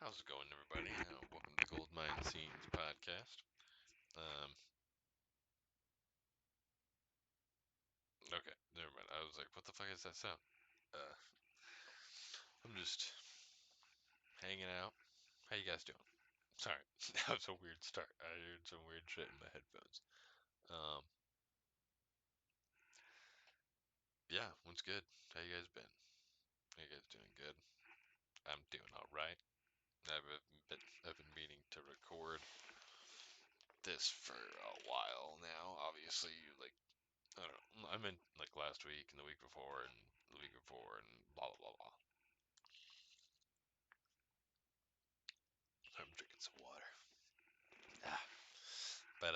How's it going, everybody? Welcome to Goldmine Scenes podcast. Um, okay, never mind. I was like, what the fuck is that sound? Uh, I'm just hanging out. How you guys doing? Sorry, that was a weird start. I heard some weird shit in my headphones. Um, yeah, what's good? How you guys been? How you guys doing? Good. I'm doing all right. I've been meaning to record this for a while now. Obviously, like I don't know. I meant like last week and the week before and the week before and blah blah blah blah. I'm drinking some water. Ah. But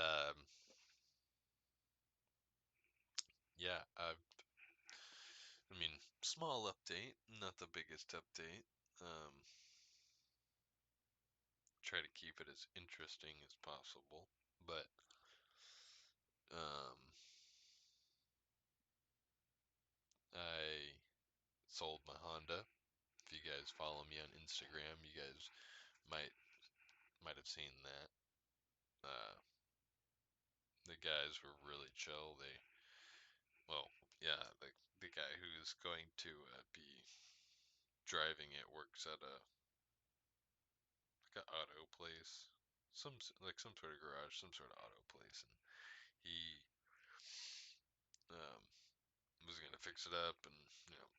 yeah. I mean, small update, not the biggest update. Um, try to keep it as interesting as possible. But um, I sold my Honda. If you guys follow me on Instagram, you guys might might have seen that. The guys were really chill. Well, yeah, the guy who's going to be driving it works at like an auto place, some sort of garage, some sort of auto place, and he um, was gonna fix it up and you know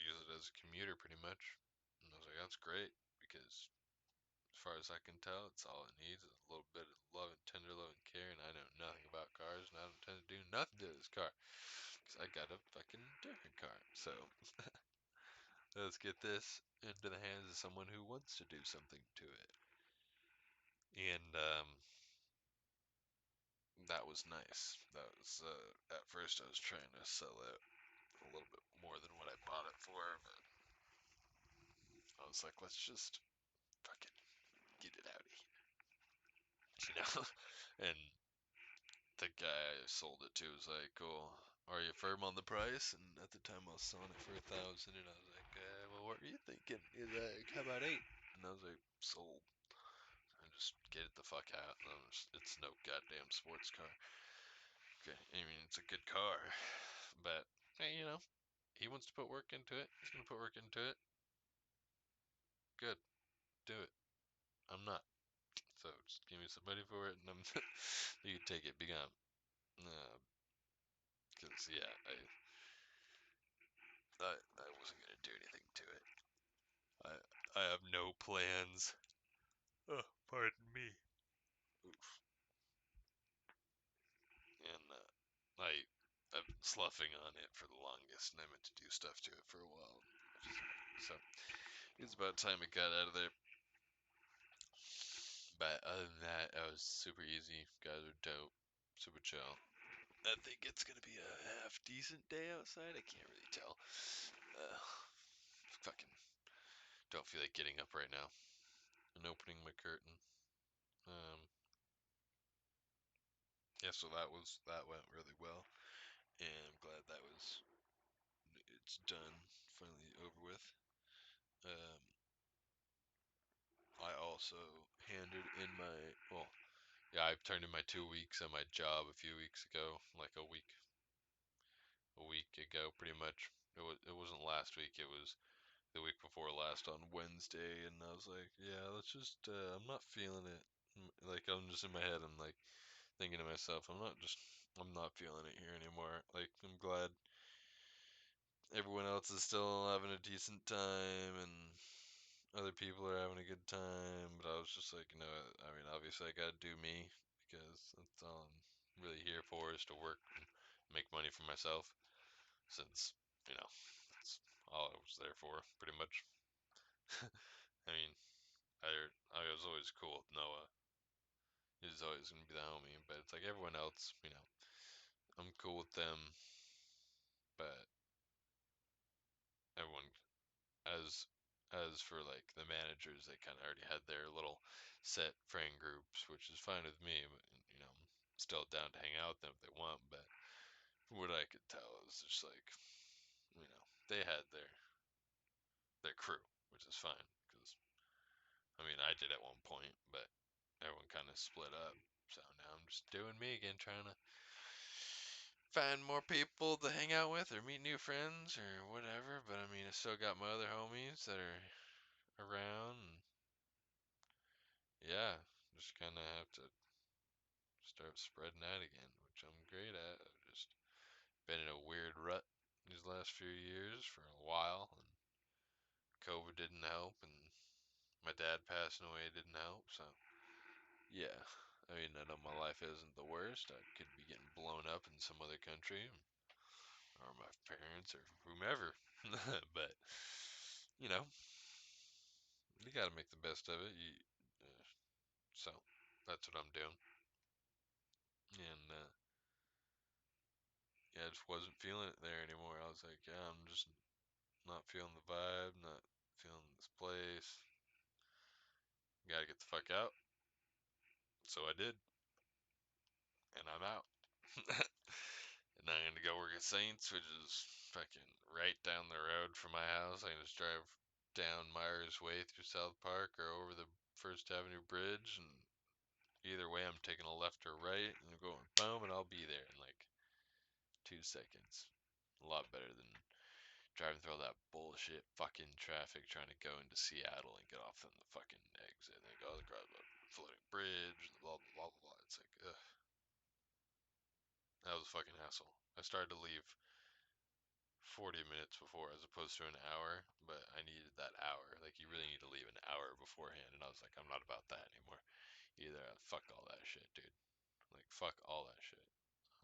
use it as a commuter pretty much. And I was like, that's great because as far as I can tell, it's all it needs is a little bit of love and tender love and care, and I know nothing about cars, and I don't intend to do nothing to this car because I got a fucking different car. So let's get this into the hands of someone who wants to do something to it. And that was nice. That was at first I was trying to sell it a little bit more than what I bought it for, but I was like, let's just fucking get it out of here, you know. And the guy I sold it to was like, "Cool, are you firm on the price?" And at the time I was selling it for 1,000, and I was like, "Well, what were you thinking?" He's like, "How about 8?" And I was like, "Sold." And just get it the fuck out. It's no goddamn sports car. Okay, I mean, it's a good car, but hey, he wants to put work into it. He's gonna put work into it. Good, do it. I'm not. So just give me some money for it, and you can take it. Be gone. Uh, Cause yeah, I wasn't gonna do anything to it. I I have no plans. Oh, pardon me. Oof. And I've been sloughing on it for the longest, and I meant to do stuff to it for a while. So it's about time it got out of there. But other than that, that was super easy. Guys are dope, super chill. I think it's gonna be a half decent day outside. I can't really tell. Uh, Fucking don't feel like getting up right now and opening my curtain. Um, yeah, so that went really well, and I'm glad it's done, finally over with. Um, I also handed in yeah, I turned in my 2 weeks at my job a few weeks ago, like a week ago, pretty much. It wasn't last week. It was the week before last on Wednesday, and I was like, yeah, let's just. I'm not feeling it. Like I'm just in my head. I'm like thinking to myself, I'm not feeling it here anymore. Like I'm glad everyone else is still having a decent time, and other people are having a good time. But I was just like, I mean, obviously I gotta do me because that's all I'm really here for is to work and make money for myself. Since that's all I was there for, pretty much. I mean, I was always cool with Noah. He was always gonna be the homie, but it's like everyone else, I'm cool with them, but everyone as as for like the managers, they kind of already had their little set friend groups, which is fine with me. But I'm still down to hang out with them if they want. But from what I could tell, it was just like they had their crew, which is fine because I mean, I did at one point, but everyone kind of split up. So now I'm just doing me again, trying to find more people to hang out with or meet new friends or whatever. But I mean, I still got my other homies that are around. And yeah, just kind of have to start spreading that again, which I'm great at. I've just been in a weird rut these last few years for a while, and COVID didn't help, and my dad passing away didn't help. So yeah, I mean, I know my life isn't the worst. I could be getting blown up in some other country, or my parents, or whomever. But you know, you got to make the best of it. So that's what I'm doing, and yeah, I just wasn't feeling it there anymore. I was like, yeah, I'm just not feeling the vibe, not feeling this place. Gotta get the fuck out. So I did, and I'm out. And I'm gonna go work at Saints, which is fucking right down the road from my house. I can just drive down Myers Way through South Park or over the First Avenue Bridge, and either way, I'm taking a left or right, and I'm going boom, and I'll be there in like 2 seconds. A lot better than driving through all that bullshit fucking traffic trying to go into Seattle and get off on the fucking exit and then go across the floating bridge, blah blah blah blah. It's like, ugh, that was a fucking hassle. I started to leave 40 minutes before as opposed to an hour, but I needed that hour. Like, you really need to leave an hour beforehand, and I was like, I'm not about that anymore. Either fuck all that shit, dude. Like, fuck all that shit.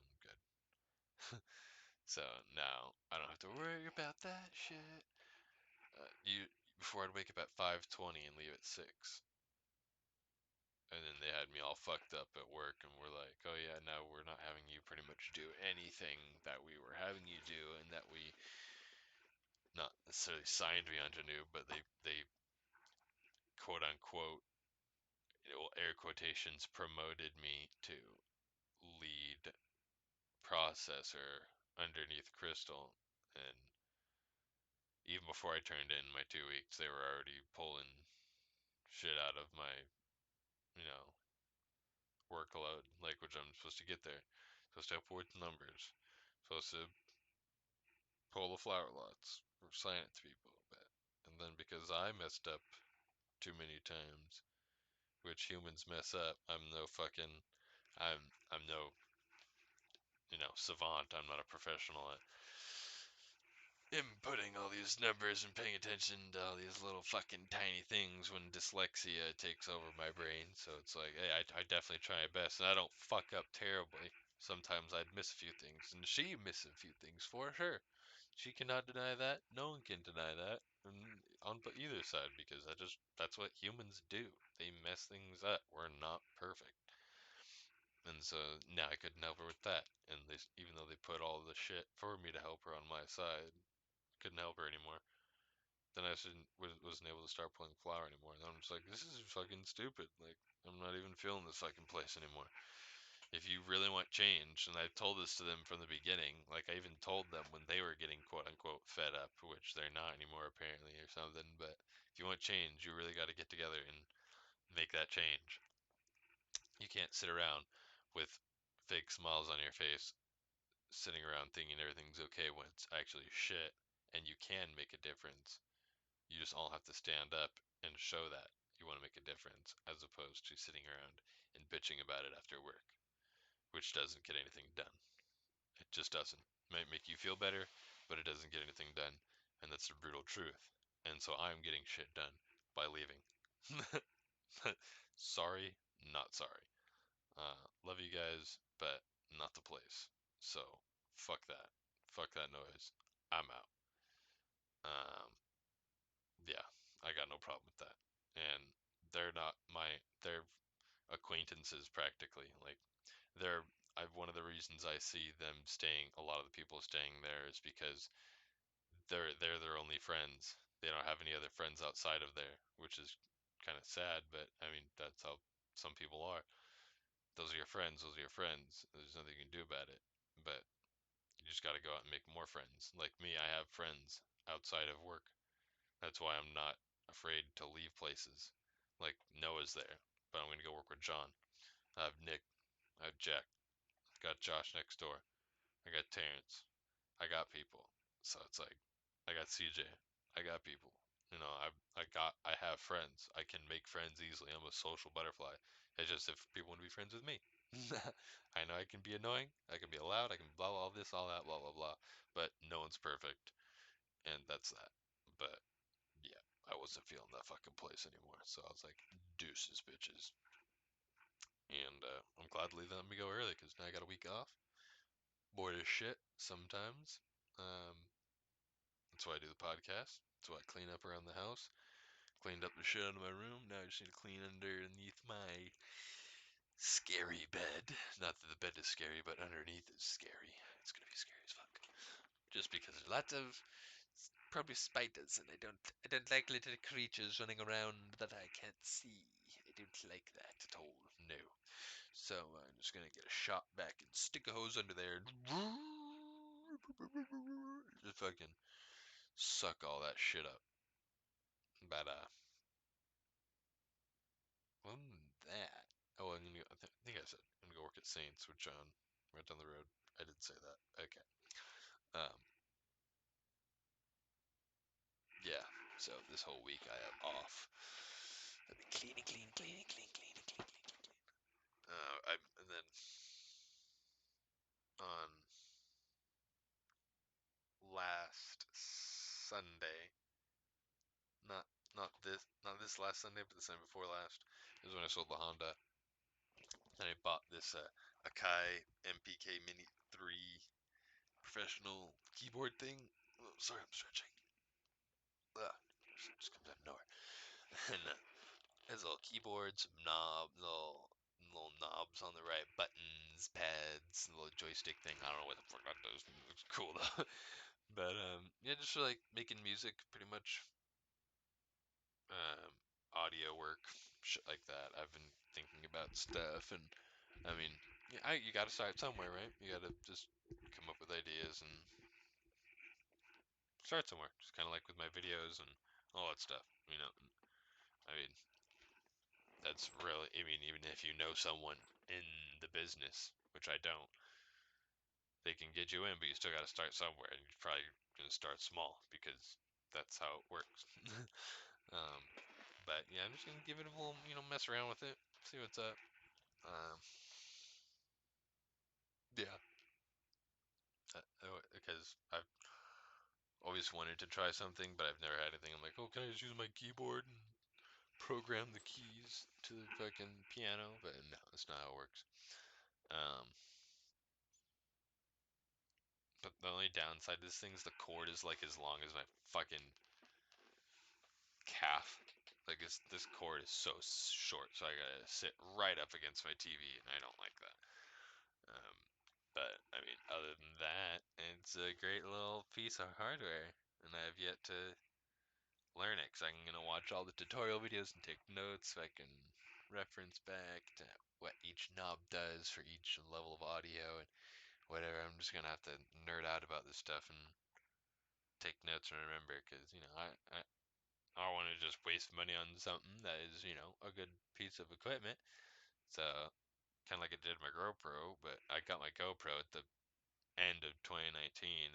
I'm good. So now I don't have to worry about that shit. You before I'd wake up at 5:20 and leave at 6. And then they had me all fucked up at work and were like, "Oh yeah, no, we're not having you pretty much do anything that we were having you do and that we not necessarily signed me onto new, but they quote unquote, air quotations, promoted me to lead processor underneath Crystal. And even before I turned in my 2 weeks, they were already pulling shit out of my, you know, workload, like, which I'm supposed to get there. Supposed to help with numbers. Supposed to pull the flower lots or sign it to people. But and then because I messed up too many times, which humans mess up, I'm no, savant. I'm not a professional at inputting all these numbers and paying attention to all these little fucking tiny things when dyslexia takes over my brain. So it's like, hey, I definitely try my best, and I don't fuck up terribly. Sometimes I'd miss a few things, and she misses a few things for sure. She cannot deny that. No one can deny that, and on either side, because that's what humans do. They mess things up. We're not perfect, and so now I couldn't help her with that. And even though they put all the shit for me to help her on my side, couldn't help her anymore. Then I wasn't able to start pulling flower anymore. And I'm just like, this is fucking stupid. Like, I'm not even feeling this fucking place anymore. If you really want change, and I've told this to them from the beginning, like I even told them when they were getting quote unquote fed up, which they're not anymore apparently or something. But if you want change, you really got to get together and make that change. You can't sit around with fake smiles on your face, sitting around thinking everything's okay when it's actually shit, and you can make a difference. You just all have to stand up and show that you want to make a difference, as opposed to sitting around and bitching about it after work, which doesn't get anything done. It just doesn't. It might make you feel better, but it doesn't get anything done, and that's the brutal truth. And so I'm getting shit done by leaving. Sorry, not sorry. Love you guys, but not the place. So fuck that. Fuck that noise. I'm out. Um, yeah, I got no problem with that. And they're acquaintances practically. Like they're I've one of the reasons I see them staying, a lot of the people staying there, is because they're their only friends. They don't have any other friends outside of there, which is kind of sad, but I mean that's how some people are. Those are your friends, those are your friends. There's nothing you can do about it. But you just got to go out and make more friends. Like me, I have friends outside of work. That's why I'm not afraid to leave places. Like Noah's there, but I'm gonna go work with John. I have Nick. I have Jack. Got Josh next door. I got Terrence. I got people. So it's like I got CJ. I got people. I have friends. I can make friends easily. I'm a social butterfly. It's just if people want to be friends with me. I know I can be annoying. I can be loud. I can blah blah this, all that, blah blah blah. But no one's perfect, and that's that. But yeah, I wasn't feeling that fucking place anymore. So I was like, deuces, bitches. And I'm gladly letting me go early because now I got a week off. Bored as shit sometimes. Um, that's why I do the podcast. That's why I clean up around the house. Cleaned up the shit out of my room. Now I just need to clean underneath my scary bed. Not that the bed is scary, but underneath is scary. It's gonna be scary as fuck. Just because there's lots of probably spiders, and I don't like little creatures running around that I can't see. I don't like that at all. No. So I'm just gonna get a shot back and stick a hose under there and just fucking suck all that shit up. But other than that, oh, I think I said I'm gonna go work at Saints with John right down the road. I did say that. Okay. Um, yeah. So this whole week I have off. I've been cleaning, cleaning. And then on last Sunday, not not this last Sunday, but the Sunday before last, is when I sold the Honda, and I bought this Akai MPK Mini 3 professional keyboard thing. Oh, sorry, I'm stretching. Ugh, just comes out of nowhere. And it has a little keyboard, some little knobs on the right, buttons, pads, a little joystick thing. I don't know what the fuck that does. It looks cool though. But yeah, just for like making music, pretty much. Um, audio work, shit like that. I've been thinking about stuff, and I mean, yeah, you got to start somewhere, right? You got to just come up with ideas and start somewhere. Just kind of like with my videos and all that stuff. I mean, that's really. I mean, even if you know someone in the business, which I don't, they can get you in, but you still got to start somewhere, and you're probably gonna start small because that's how it works. um, but yeah, I'm just gonna give it a little, mess around with it, see what's up. Um, yeah, because I've always wanted to try something, but I've never had anything. I'm like, oh, can I just use my keyboard and program the keys to the fucking piano? But no, that's not how it works. Um, but the only downside to this thing is the cord is like as long as my fucking calf. Like this cord is so short, so I gotta sit right up against my TV, and I don't like that. Um, but I mean, other than that, it's a great little piece of hardware, and I have yet to learn it because I'm gonna watch all the tutorial videos and take notes so I can reference back to what each knob does for each level of audio and whatever. I'm just gonna have to nerd out about this stuff and take notes and remember because I don't want to just waste money on something that is a good piece of equipment. So kind of like I did my GoPro, but I got my GoPro at the end of 2019,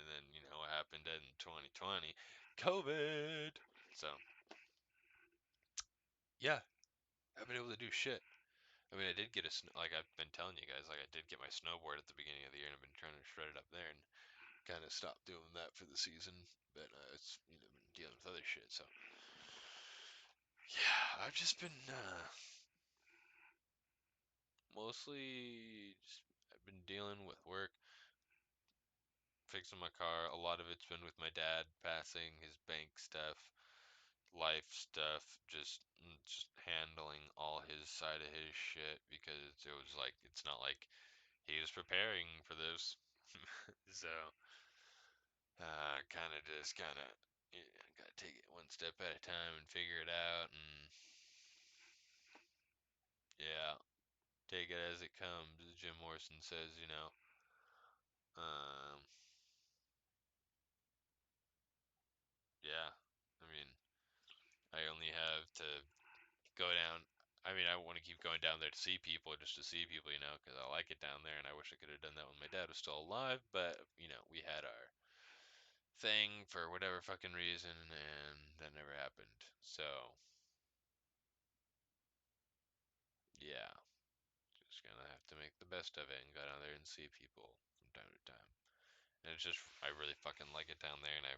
and then what happened in 2020, COVID. So yeah, I've been able to do shit. I mean, I did get like I've been telling you guys, like I did get my snowboard at the beginning of the year, and I've been trying to shred it up there, and kind of stopped doing that for the season. But it's been dealing with other shit. So yeah, I've just been mostly just I've been dealing with work, fixing my car. A lot of it's been with my dad passing his bank stuff, life stuff, just handling all his side of his shit because it was like it's not like he was preparing for this. So kind of gotta take it one step at a time and figure it out, and yeah, take it as it comes, as Jim Morrison says. Um, yeah, I mean, I only have to go down. I mean, I want to keep going down there to see people, just to see people, because I like it down there, and I wish I could have done that when my dad was still alive. But we had our thing for whatever fucking reason, and that never happened. So yeah, just gonna have to make the best of it and go down there and see people from time to time. And it's just, I really fucking like it down there, and I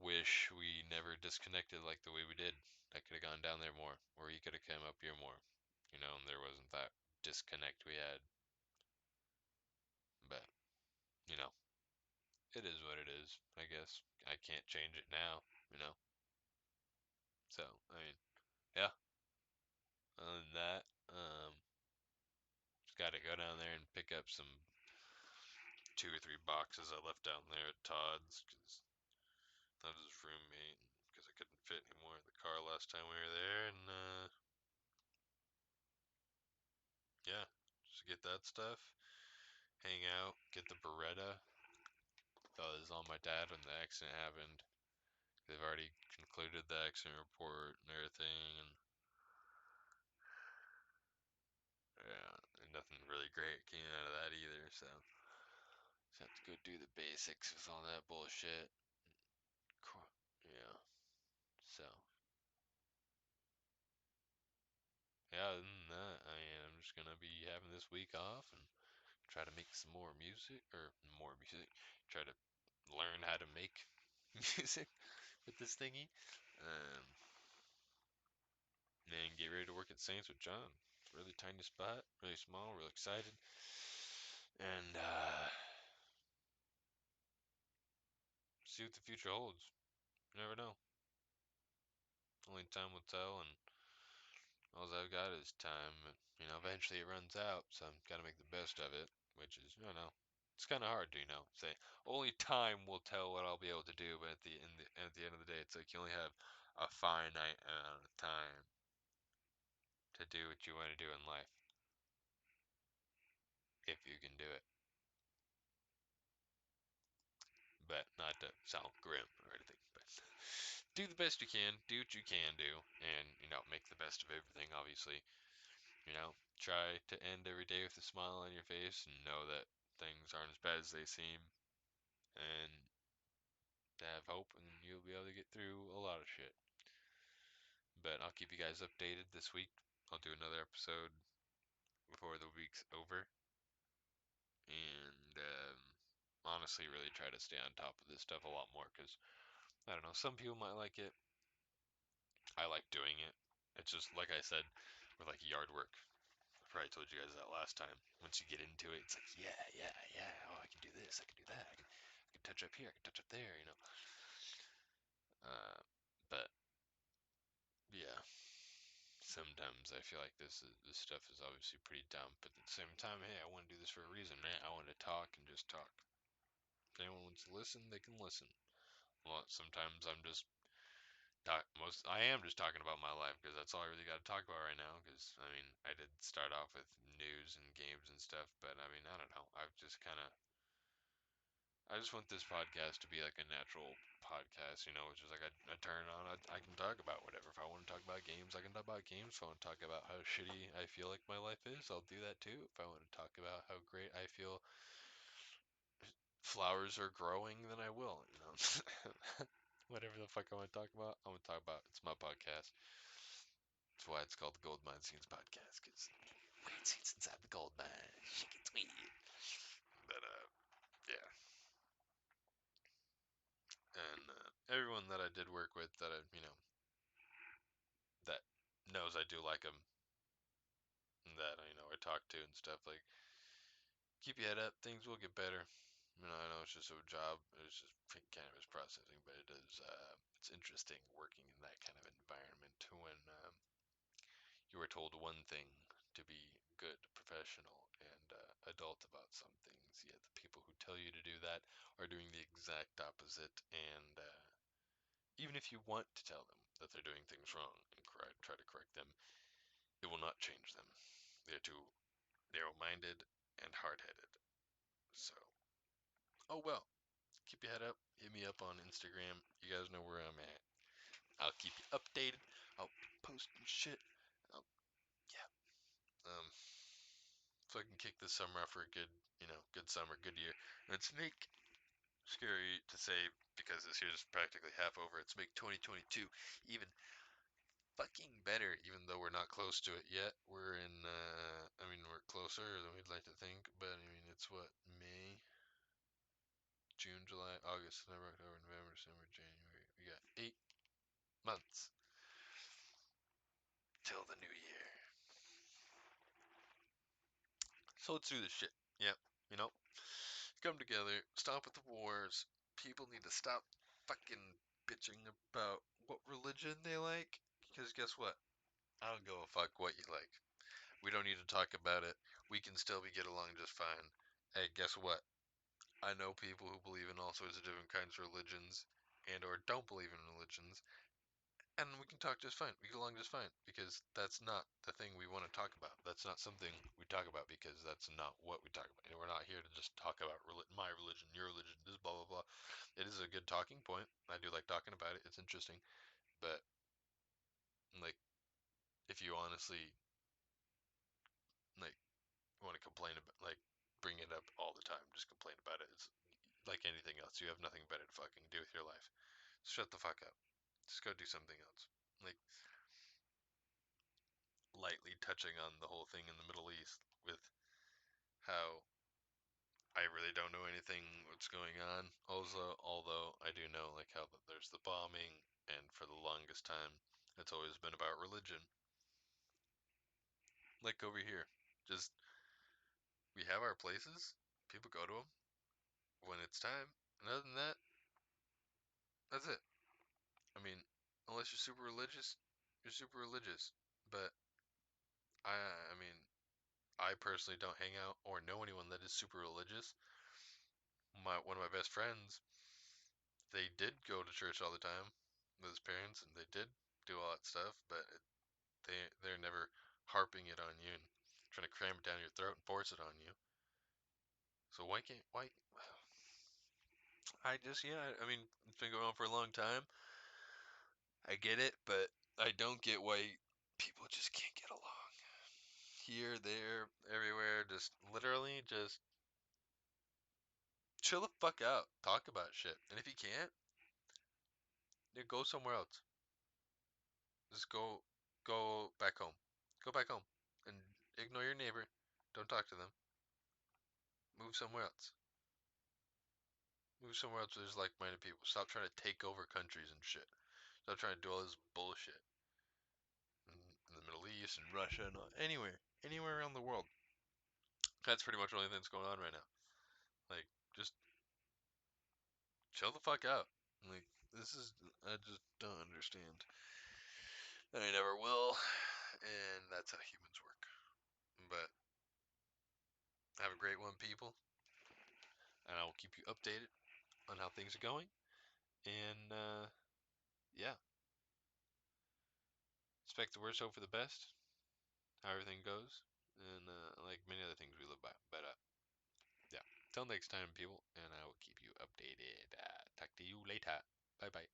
wish we never disconnected like the way we did. I could have gone down there more, or he could have come up here more, and there wasn't that disconnect we had. But, you know, it is what it is, I guess. I can't change it now, you know? So, I mean, yeah, other than that, just gotta go down there and pick up some 2 or 3 boxes I left down there at Todd's, because that was his roommate, because I couldn't fit anymore in the car last time we were there, and, yeah, just get that stuff, hang out, get the Beretta. That was on my dad when the accident happened. They've already concluded the accident report and everything, and yeah, and nothing really great came out of that either. So just have to go do the basics with all that bullshit. Yeah. So yeah, other than that, I'm just gonna be having this week off and try to make some more music, or more music. Try to learn how to make music with this thingy. Um, and get ready to work at Saints with John. It's a really tiny spot, really small, real excited. And see what the future holds. You never know. Only time will tell, and all I've got is time. But, eventually it runs out, so I've got to make the best of it, which is, it's kind of hard to, say only time will tell what I'll be able to do, but at the end of the day, it's like you only have a finite amount of time to do what you want to do in life, if you can do it. But not to sound grim or anything, but do the best you can, do what you can do, and make the best of everything. Obviously, try to end every day with a smile on your face and know that things aren't as bad as they seem, and to have hope, and you'll be able to get through a lot of shit. But I'll keep you guys updated this week. I'll do another episode before the week's over, and honestly, really try to stay on top of this stuff a lot more, because I don't know, some people might like it. I like doing it. It's just like I said with like yard work. I probably told you guys that last time. Once you get into it, it's like, yeah, yeah, yeah. Oh, I can do this. I can do that. I can touch up here. I can touch up there. Uh, but yeah, sometimes I feel like this stuff is obviously pretty dumb. But at the same time, hey, I want to do this for a reason, man. I want to talk and just talk. If anyone wants to listen, they can listen. Well, sometimes I am just talking about my life, because that's all I really got to talk about right now. Because I mean, I did start off with news and games and stuff, but I mean, I don't know. I just want this podcast to be like a natural podcast, which is like I turn on, I can talk about whatever. If I want to talk about games, I can talk about games. If I want to talk about how shitty I feel like my life is, I'll do that too. If I want to talk about how great I feel flowers are growing, then I will. Whatever the fuck I want to talk about, I'm gonna talk about. It's my podcast. That's why it's called the Goldmine Scenes Podcast, because great scenes inside the gold mine. Shit gets weird. But yeah. And everyone that I did work with, that that knows I do like them, that I talk to and stuff, like, keep your head up. Things will get better. I know it's just a job. It's just cannabis processing, but it's interesting working in that kind of environment when you were told one thing to be good, professional, and adult about some things, yet the people who tell you to do that are doing the exact opposite. And even if you want to tell them that they're doing things wrong and try to correct them, it will not change them. They're too narrow-minded and hard-headed. So, oh well. Keep your head up. Hit me up on Instagram. You guys know where I'm at. I'll keep you updated. I'll be posting shit. Um, yeah. Um, Fucking kick this summer off for a good, good summer, good year. Let's make scary to say because this year's practically half over. Let's make 2022 even fucking better, even though we're not close to it yet. We're in, I mean, we're closer than we'd like to think, but I mean, it's what, May, June, July, August, September, October, November, December, January. We got 8 months till the new year. So let's do this shit. Yep, you know, come together, stop with the wars. People need to stop fucking bitching about what religion they like, because guess what? I don't give a fuck what you like. We don't need to talk about it. We can still be get along just fine. Hey, guess what? I know people who believe in all sorts of different kinds of religions and or don't believe in religions, and we can talk just fine. We get along just fine because that's not the thing we want to talk about. That's not something we talk about because that's not what we talk about. We're not here to just talk about my religion, your religion, this blah blah blah. It is a good talking point. I do like talking about it. It's interesting, but like if you honestly like want to complain about bring it up all the time, just complain about it. It's like anything else. You have nothing better to fucking do with your life. Shut the fuck up. Just go do something else. Like lightly touching on the whole thing in the Middle East with how I really don't know anything what's going on. Also, although I do know like how there's the bombing, and for the longest time, it's always been about religion. Like over here, just we have our places. People go to them when it's time. And other than that, that's it. I mean, unless you're super religious, you're super religious. But I mean, I personally don't hang out or know anyone that is super religious. One of my best friends, they did go to church all the time with his parents, and they did do all that stuff, but they're never harping it on you and trying to cram it down your throat and force it on you. So why? I just yeah, I mean it's been going on for a long time. I get it, but I don't get why people just can't get along. Here, there, everywhere, just literally just chill the fuck out. Talk about shit. And if you can't, then go somewhere else. Just go back home. Go back home and ignore your neighbor. Don't talk to them. Move somewhere else. Move somewhere else where there's like-minded people. Stop trying to take over countries and shit. Stop trying to do all this bullshit in the Middle East and Russia and anywhere around the world. That's pretty much the only thing that's going on right now. Like, just chill the fuck out. Like, this is I just don't understand. And I never will. And that's how humans work. But have a great one, people. And I will keep you updated on how things are going. And yeah, expect the worst, hope for the best. How everything goes, and like many other things we live by. But yeah, till next time, people, and I will keep you updated. Talk to you later. Bye bye.